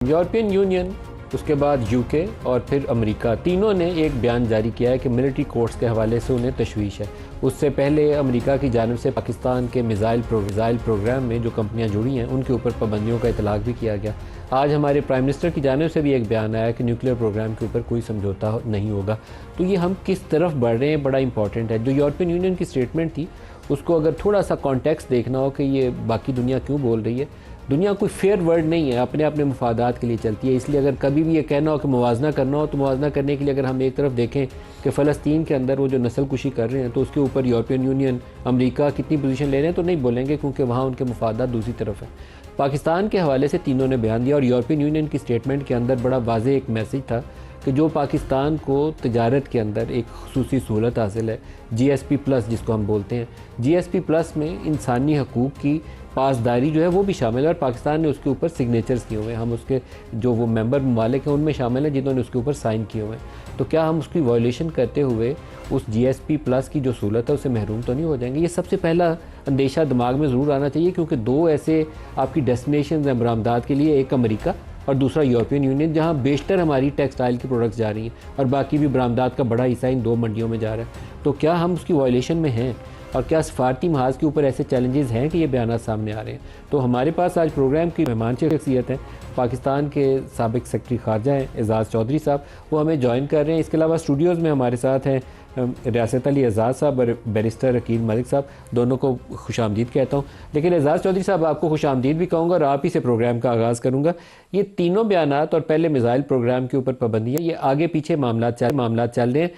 European union, उसके बाद UK और फिर अमेरिका, तीनों ने एक बयान जारी किया है कि मिलिट्री कोर्ट्स के हवाले से उन्हें तशवीश है। उससे पहले अमेरिका की जानिब से पाकिस्तान के मिसाइल प्रोग्राम में जो कंपनियां जुड़ी हैं उनके ऊपर पाबंदियों का इतलाक़ भी किया गया। आज हमारे प्राइम मिनिस्टर की जानिब से भी एक बयान आया कि न्यूक्लियर प्रोग्राम के ऊपर कोई समझौता नहीं होगा। तो ये हम किस तरफ बढ़ रहे हैं बड़ा इंपॉर्टेंट है। जो यूरोपियन यूनियन की स्टेटमेंट थी उसको अगर थोड़ा सा कॉन्टेक्स्ट देखना हो कि ये बाकी दुनिया क्यों बोल रही है, दुनिया कोई फेयर वर्ल्ड नहीं है, अपने अपने मुफादात के लिए चलती है। इसलिए अगर कभी भी ये कहना हो कि मुवाजना करना हो तो मुवाजना करने के लिए अगर हम एक तरफ देखें कि फ़लस्तीन के अंदर वो जो नस्ल कुशी कर रहे हैं तो उसके ऊपर यूरोपियन यूनियन, अमेरिका कितनी पोजीशन ले रहे हैं तो नहीं बोलेंगे, क्योंकि वहाँ उनके मुफादात दूसरी तरफ है। पाकिस्तान के हवाले से तीनों ने बयान दिया और यूरोपियन यूनियन की स्टेटमेंट के अंदर बड़ा वाज़ेह एक मैसेज था कि जो पाकिस्तान को तजारत के अंदर एक खुसूसी सहूलत हासिल है, GSP प्लस जिसको हम बोलते हैं, GSP प्लस में इंसानी हकूक़ की पासदारी जो है वो भी शामिल है और पाकिस्तान ने उसके ऊपर सिग्नेचर्स किए हुए हैं। हम उसके जो वो मेंबर ममालिक हैं उनमें शामिल हैं जिन्होंने उसके ऊपर साइन किए हुए हैं। तो क्या हम उसकी वायलेशन करते हुए उस GSP प्लस की जो सहूलत है उससे महरूम तो नहीं हो जाएंगे? ये सबसे पहला अंदेशा दिमाग में ज़रूर आना चाहिए, क्योंकि दो ऐसे आपकी डेस्टिनेशन हैं बरामदात के लिए, एक अमेरिका और दूसरा यूरोपियन यूनियन, जहाँ बेशतर हमारी टेक्सटाइल की प्रोडक्ट्स जा रही हैं और बाकी भी बरामदात का बड़ा हिस्सा इन दो मंडियों में जा रहा है। तो क्या हम उसकी वायलेशन में हैं और क्या सफारती महाज के ऊपर ऐसे चैलेंजेस हैं कि ये बयानात सामने आ रहे हैं? तो हमारे पास आज प्रोग्राम की मेहमान शख्सियत हैं, पाकिस्तान के साबिक सेक्रेटरी ख़ारजा हैं एजाज़ चौधरी साहब, वो हमें ज्वाइन कर रहे हैं। इसके अलावा स्टूडियोज़ में हमारे साथ हैं रियासत अली एजाज़ साहब और बैरिस्टर अकील मलिक साहब, दोनों को खुशामदीद कहता हूँ। लेकिन एजाज़ चौधरी साहब, आपको खुशामदीद भी कहूँगा और आप ही से प्रोग्राम का आगाज़ करूँगा। ये तीनों बयानात और पहले मिसाइल प्रोग्राम के ऊपर पाबंदियाँ, ये आगे पीछे मामला चल रहे हैं।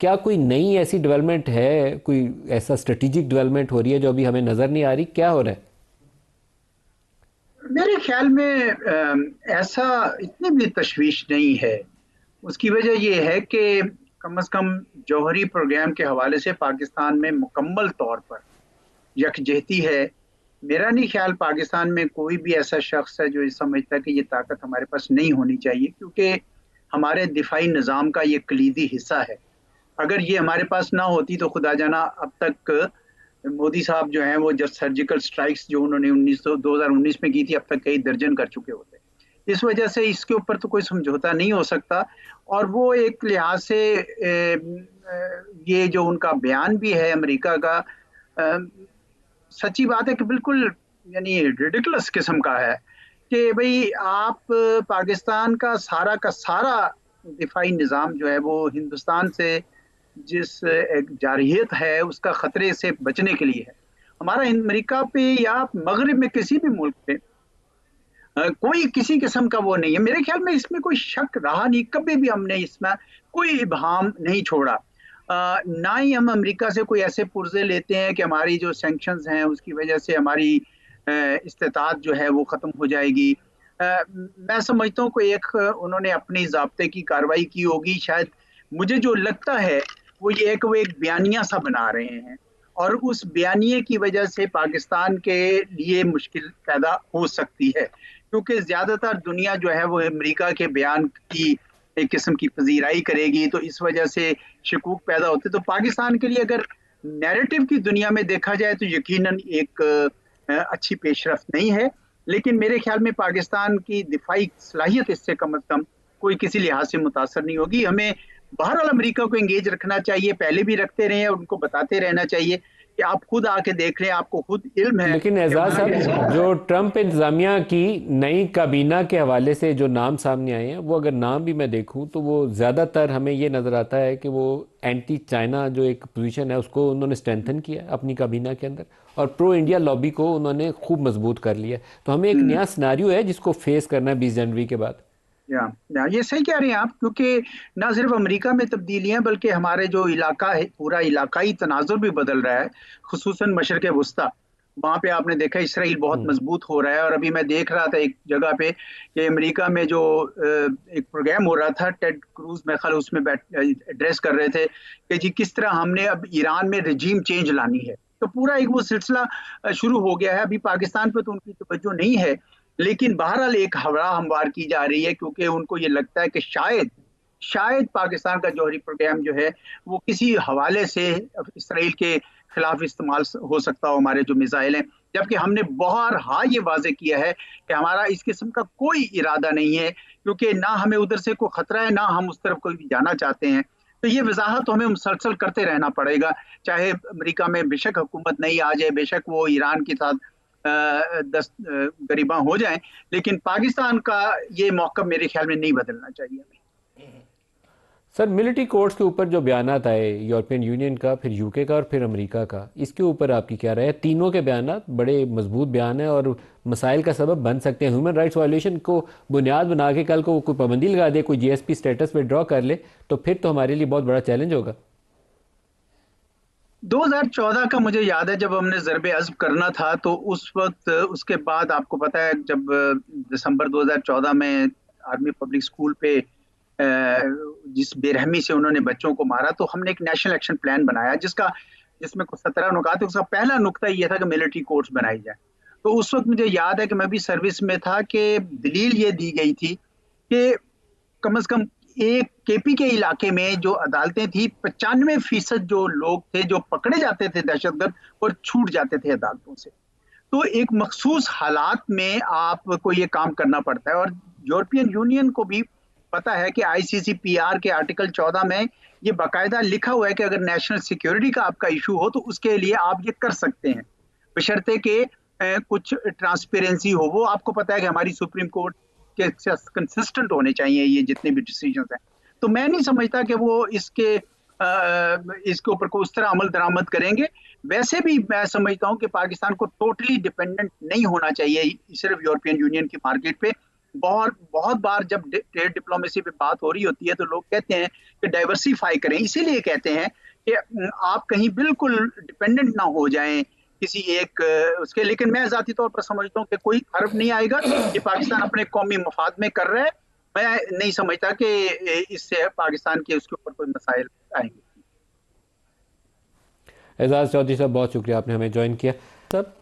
क्या कोई नई ऐसी डेवलपमेंट है, कोई ऐसा स्ट्रेटेजिक डेवलपमेंट हो रही है जो अभी हमें नज़र नहीं आ रही? क्या हो रहा है? मेरे ख्याल में ऐसा इतनी भी तशवीश नहीं है। उसकी वजह ये है कि कम से कम जौहरी प्रोग्राम के हवाले से पाकिस्तान में मुकम्मल तौर पर यकजहती है। मेरा नहीं ख्याल पाकिस्तान में कोई भी ऐसा शख्स है जो ये समझता है कि ये ताकत हमारे पास नहीं होनी चाहिए, क्योंकि हमारे दिफाई निज़ाम का ये कलीदी हिस्सा है। अगर ये हमारे पास ना होती तो खुदा जाना अब तक मोदी साहब जो हैं वो जब सर्जिकल स्ट्राइक्स जो उन्होंने 2019 में की थी, अब तक कई दर्जन कर चुके होते। इस वजह से इसके ऊपर तो कोई समझौता नहीं हो सकता। और वो एक लिहाज से ये जो उनका बयान भी है अमेरिका का, सच्ची बात है कि बिल्कुल यानी रिडिकुलस किस्म का है कि भाई आप पाकिस्तान का सारा दिफाई निज़ाम जो है वो हिंदुस्तान से जिस एक जारहियत है उसका ख़तरे से बचने के लिए है। हमारा अमेरिका पे या मगरिब में किसी भी मुल्क पे कोई किसी किस्म का वो नहीं है। मेरे ख्याल में इसमें कोई शक रहा नहीं, कभी भी हमने इसमें कोई इबहम नहीं छोड़ा। ना ही हम अमेरिका से कोई ऐसे पुर्जे लेते हैं कि हमारी जो सैंक्शंस हैं उसकी वजह से हमारी इस्तेताअत जो है वो ख़त्म हो जाएगी। मैं समझता हूँ कोई एक उन्होंने अपनी ज़ाब्ते की कार्रवाई की होगी शायद। मुझे जो लगता है वो ये है कि वो एक बयानिया सा बना रहे हैं और उस बयानिए की वजह से पाकिस्तान के लिए मुश्किल पैदा हो सकती है, क्योंकि ज़्यादातर दुनिया जो है वो अमेरिका के बयान की एक किस्म की पजीराई करेगी, तो इस वजह से शकूक पैदा होते। तो पाकिस्तान के लिए अगर नैरेटिव की दुनिया में देखा जाए तो यकीनन एक अच्छी पेशरफ्त नहीं है। लेकिन मेरे ख्याल में पाकिस्तान की दिफाई सलाहियत इससे कम अज़ कम कोई किसी लिहाज से मुतासर नहीं होगी। हमें बहरहाल अमेरिका को एंगेज रखना चाहिए, पहले भी रखते रहे और उनको बताते रहना चाहिए कि आप खुद आके देख लें, आपको खुद इल्म है। लेकिन एजाज साहब, जो ट्रंप इंतजामिया की नई काबीना के हवाले से जो नाम सामने आए हैं, वो अगर नाम भी मैं देखूं तो वो ज़्यादातर हमें ये नज़र आता है कि वो एंटी चाइना जो एक पोजीशन है उसको उन्होंने स्ट्रेंथन किया अपनी काबीना के अंदर और प्रो इंडिया लॉबी को उन्होंने खूब मजबूत कर लिया। तो हमें एक नया सिनारियो है जिसको फेस करना है 20 जनवरी के बाद। ये सही कह रहे हैं आप, क्योंकि ना सिर्फ अमेरिका में तब्दीलियां बल्कि हमारे जो इलाका है पूरा इलाकाई तनाजुर भी बदल रहा है, खुसूसन मशरक़ वस्ता। वहाँ पे आपने देखा इसराइल बहुत मजबूत हो रहा है। और अभी मैं देख रहा था एक जगह पे कि अमेरिका में जो एक प्रोग्राम हो रहा था, टेड क्रूज में ख्याल उसमें एड्रेस कर रहे थे कि जी किस तरह हमने अब ईरान में रजीम चेंज लानी है। तो पूरा एक वो सिलसिला शुरू हो गया है। अभी पाकिस्तान पे तो उनकी तवज्जो नहीं है, लेकिन बहरहाल एक हवा हमवार की जा रही है, क्योंकि उनको ये लगता है कि शायद शायद पाकिस्तान का जौहरी प्रोग्राम जो है वो किसी हवाले से इसराइल के खिलाफ इस्तेमाल हो सकता हो हमारे जो मिसाइल हैं, जबकि हमने बारहा ये वाजे किया है कि हमारा इस किस्म का कोई इरादा नहीं है, क्योंकि ना हमें उधर से कोई खतरा है, ना हम उस तरफ कोई भी जाना चाहते हैं। तो ये वजाहत तो हमें मुसलसल करते रहना पड़ेगा, चाहे अमेरिका में बेशक हुकूमत नहीं आ जाए, बेशक वो ईरान के साथ गरीबा हो जाए, लेकिन पाकिस्तान का ये मौका मेरे ख्याल में नहीं बदलना चाहिए हमें। सर, मिलिट्री कोर्ट्स के ऊपर जो बयानात आए, यूरोपियन यूनियन का, फिर यूके का और फिर अमेरिका का, इसके ऊपर आपकी क्या राय है? तीनों के बयानात बड़े मजबूत बयान हैं और मसाइल का सबब बन सकते हैं। ह्यूमन राइट्स वायलेशन को बुनियाद बना के कल को कोई पाबंदी लगा दे, कोई जीएसपी स्टेटस विड्रॉ कर ले, तो फिर तो हमारे लिए बहुत बड़ा चैलेंज होगा। 2014 का मुझे याद है, जब हमने ज़रबे अज़्ब करना था, तो उस वक्त उसके बाद आपको पता है, जब दिसंबर 2014 में आर्मी पब्लिक स्कूल पे जिस बेरहमी से उन्होंने बच्चों को मारा, तो हमने एक नेशनल एक्शन प्लान बनाया जिसमें कुछ 17 नुकात थे। उसका पहला नुक्ता यह था कि मिलिट्री कोर्ट्स बनाई जाए। तो उस वक्त मुझे याद है कि मैं भी सर्विस में था, कि दलील ये दी गई थी कि कम से कम एक केपी के इलाके में जो अदालतें थी, 95% जो लोग थे जो पकड़े जाते थे दहशतगर्द, और छूट जाते थे अदालतों से। तो एक मखसूस हालात में आपको ये काम करना पड़ता है, और यूरोपियन यूनियन को भी पता है कि आईसीसीपीआर के आर्टिकल 14 में ये बाकायदा लिखा हुआ है कि अगर नेशनल सिक्योरिटी का आपका इशू हो तो उसके लिए आप ये कर सकते हैं, बशर्ते कि कुछ ट्रांसपेरेंसी हो। वो आपको पता है कि हमारी सुप्रीम कोर्ट के कंसिस्टेंट होने चाहिए ये जितने भी डिसीजंस हैं। तो मैं नहीं समझता कि वो इसके ऊपर को उस तरह अमल दरामद करेंगे। वैसे भी मैं समझता हूं कि पाकिस्तान को टोटली डिपेंडेंट नहीं होना चाहिए सिर्फ यूरोपियन यूनियन की मार्केट पे। बहुत बार जब ट्रेड डिप्लोमेसी पे बात हो रही होती है तो लोग कहते हैं कि डाइवर्सिफाई करें, इसीलिए कहते हैं कि आप कहीं बिल्कुल डिपेंडेंट ना हो जाएं किसी एक उसके। लेकिन मैं जाती तौर पर समझता हूँ कि कोई हर्फ नहीं आएगा, कि पाकिस्तान अपने कौमी मफाद में कर रहा है। मैं नहीं समझता कि इससे पाकिस्तान के उसके ऊपर कोई मसाइल आएंगे। एजाज चौधरी साहब, बहुत शुक्रिया, आपने हमें ज्वाइन किया। सब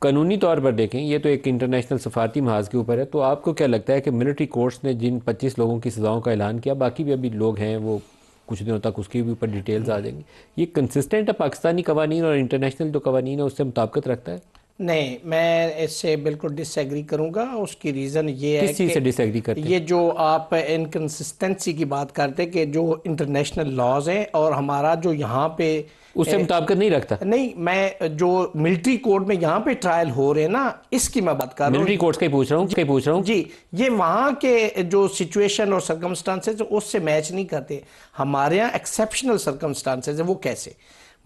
कानूनी तौर पर देखें, ये तो एक इंटरनेशनल सफारती महाज के ऊपर है, तो आपको क्या लगता है कि मिलिट्री कोर्ट्स ने जिन 25 लोगों की सज़ाओं का ऐलान किया, बाकी भी अभी लोग हैं, वो कुछ दिनों तक उसके भी ऊपर डिटेल्स आ जाएंगी, ये कंसिस्टेंट है पाकिस्तानी कवानीन और इंटरनेशनल जो कवानीन है उससे मुताबिकत रखता है? नहीं, मैं इससे बिल्कुल डिसएग्री करूंगा। उसकी रीज़न ये है किस चीज़ से डिसएग्री करते हैं? ये जो आप इनकंसिस्टेंसी की बात करते कि जो इंटरनेशनल लॉज हैं और हमारा जो यहाँ पे उससे मुताबिकत नहीं रखता। नहीं, मैं जो मिलिट्री कोर्ट में यहाँ पे ट्रायल हो रहे हैं ना, इसकी मैं बात कर रहा हूँ। मिलिट्री कोर्ट्स का ही पूछ रहा हूँ जी, ये वहाँ के जो सिचुएशन और सर्कमस्टांसेस उससे मैच नहीं करते। हमारे यहाँ एक्सेप्शनल सर्कमस्टांसेस है। वो कैसे?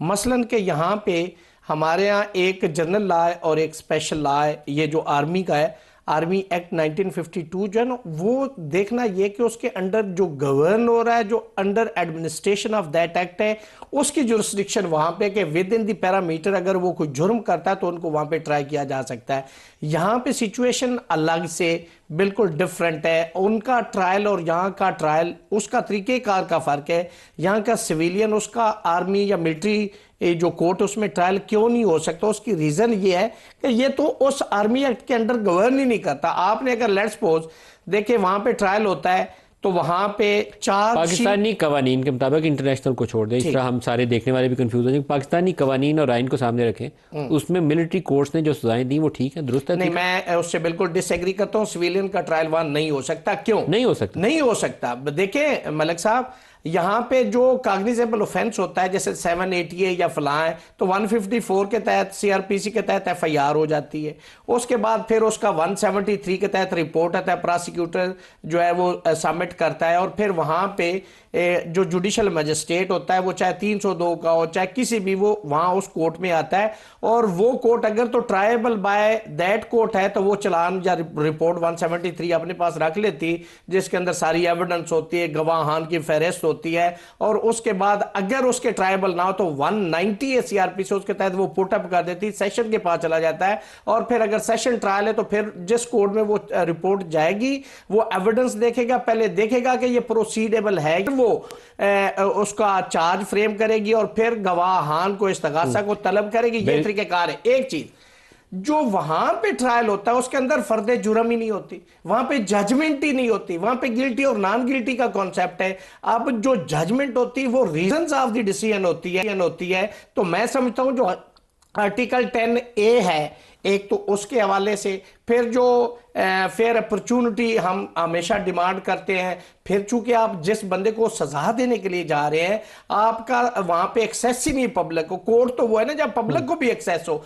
मसलन के यहाँ पे हमारे यहाँ एक जनरल लॉ है और एक स्पेशल लॉ है। ये जो आर्मी का है, आर्मी एक्ट 1952 जो है ना, वो देखना ये कि उसके अंडर जो गवर्न हो रहा है, जो under administration of that act है, उसकी जुरिस्डिक्शन वहां पे कि विद इन द पैरामीटर अगर वो कोई जुर्म करता है तो उनको वहां पे ट्राई किया जा सकता है। यहाँ पे सिचुएशन अलग से बिल्कुल डिफरेंट है। उनका ट्रायल और यहाँ का ट्रायल, उसका तरीक़ेकार का फ़र्क है। यहाँ का सिविलियन, उसका आर्मी या मिलिट्री जो कोर्ट उसमें ट्रायल क्यों नहीं हो सकता? उसकी रीज़न ये है कि ये तो उस आर्मी एक्ट के अंडर गवर्न ही नहीं करता। आपने अगर लेट्स सपोज देखे वहां पे ट्रायल होता है तो वहां पे पाकिस्तानी कवानीन के मुताबिक, इंटरनेशनल को छोड़ दें, इस तरह हम सारे देखने वाले भी कंफ्यूज हो जाएंगे। पाकिस्तानी कवानीन और आइन को सामने रखें, उसमें मिलिट्री कोर्ट्स ने जो सजाएं दी वो ठीक है, दुरुस्त है? नहीं, मैं उससे बिल्कुल डिसएग्री करता हूँ। सिविलियन का ट्रायल वहां नहीं हो सकता। क्यों नहीं हो सकता? नहीं हो सकता। देखिए मलिक साहब, यहाँ पे जो कॉग्निजेबल ऑफेंस होता है, जैसे 780 या फलां है, तो 154 के तहत सीआरपीसी के तहत एफआईआर हो जाती है। उसके बाद फिर उसका 173 के तहत रिपोर्ट आता है, प्रोसिक्यूटर जो है वो सबमिट करता है, और फिर वहां पे जो जुडिशल मजिस्ट्रेट होता है, वो चाहे 302 का हो चाहे किसी भी, वो वहां उस कोर्ट में आता है। और वो कोर्ट अगर तो ट्रायबल बाय दैट कोर्ट है तो वो चलान या रिपोर्ट 173 अपने पास रख लेती, जिसके अंदर सारी एविडेंस होती है, गवाहान की फहरिस्त होती है। और उसके बाद अगर उसके ट्रायबल ना हो तो 190 सीआरपी से उसके तहत वो पुटअप कर देती, सेशन के पास चला जाता है। और फिर अगर सेशन ट्रायल है तो फिर जिस कोर्ट में वो रिपोर्ट जाएगी, वो एविडेंस देखेगा, पहले देखेगा कि ये प्रोसीडेबल है, वो उसका चार्ज फ्रेम करेगी और फिर गवाहान को इस्तगासा को तलब करेगी। ये तरीकेकार है। एक चीज जो वहां पे ट्रायल होता है उसके अंदर फर्दे जुर्म ही नहीं होती, वहां पे जजमेंट ही नहीं होती, वहां पे गिल्टी और नॉन गिल्टी का कॉन्सेप्ट है। अब जो जजमेंट होती है वो रीजंस ऑफ द डिसीजन होती है। तो मैं समझता हूं जो आर्टिकल 10A है एक, तो उसके हवाले से फिर जो फेयर अपॉर्चुनिटी हम हमेशा डिमांड करते हैं, फिर चूंकि आप जिस बंदे को सजा देने के लिए जा रहे हैं, आपका वहां पे एक्सेस ही नहीं पब्लिक को, कोर्ट तो वो है ना जब पब्लिक को भी एक्सेस हो।